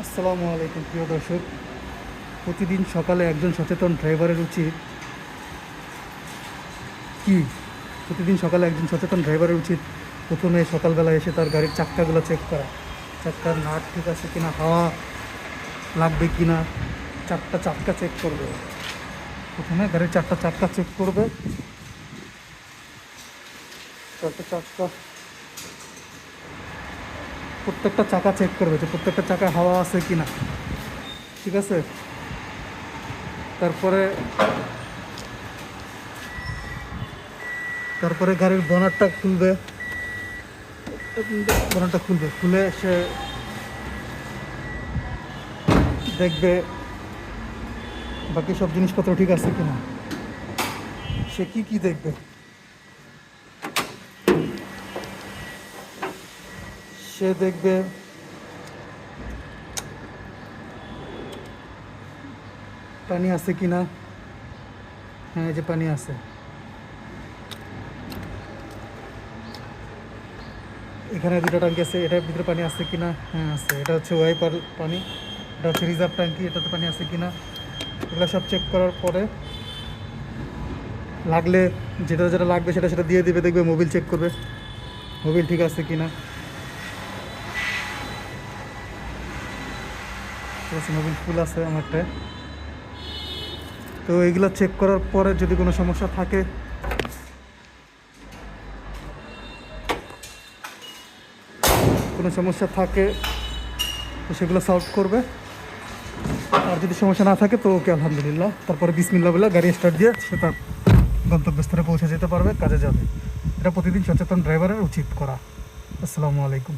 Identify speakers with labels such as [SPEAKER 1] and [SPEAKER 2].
[SPEAKER 1] আসসালামু আলাইকুম প্রিয় দর্শক। প্রতিদিন সকালে একজন সচেতন ড্রাইভারের উচিত কি প্রতিদিন সকালে একজন সচেতন ড্রাইভারের উচিত প্রথমে সকালবেলা এসে তার গাড়ির চাক্কাগুলো চেক করা। চাক্কার নাট ঠিক আছে কিনা, হাওয়া লাগবে কিনা, চারটা চাক্কা চেক করবে। প্রথমে গাড়ির চারটা চাক্কা চেক করবে। চারটা চাক্কা, প্রত্যেকটা চাকা চেক করবে যে প্রত্যেকটা চাকা হাওয়া আছে কিনা, ঠিক আছে। তারপরে তারপরে গাড়ির বনারটা খুলবে, খুলে সে দেখবে বাকি সব জিনিসপত্র ঠিক আছে কিনা। সে কি দেখবে? সে দেখবে পানি আছে কিনা। হ্যাঁ, এই যে পানি আছে। এখানে দুটো ট্যাঙ্কি আছে, এটার ভিতরে পানি আছে কিনা। হ্যাঁ আছে। এটা হচ্ছে ওয়াইপার পানি, এটা হচ্ছে রিজার্ভ ট্যাঙ্কি, এটাতে পানি আছে কিনা। এগুলো সব চেক করার পরে লাগলে যেটা যেটা লাগবে সেটা সেটা দিয়ে দিবে। দেখবে মোবিল চেক করবে, মোবিল ঠিক আছে কিনা। ঠিক আছে, মোবিল ফুল আছে আমারটায়। তো এইগুলো চেক করার পরে যদি কোনো সমস্যা থাকে, তো সেগুলো সলভ করবে। আর যদি সমস্যা না থাকে তো ওকে আলহামদুলিল্লাহ, তারপরে বিসমিল্লাহ বলে গাড়ি স্টার্ট দিয়ে সে তার গন্তব্যস্থলে পৌঁছে যেতে পারবে, কাজে যাবে। এটা প্রতিদিন সচেতন ড্রাইভারের উচিত করা। আসসালামু আলাইকুম।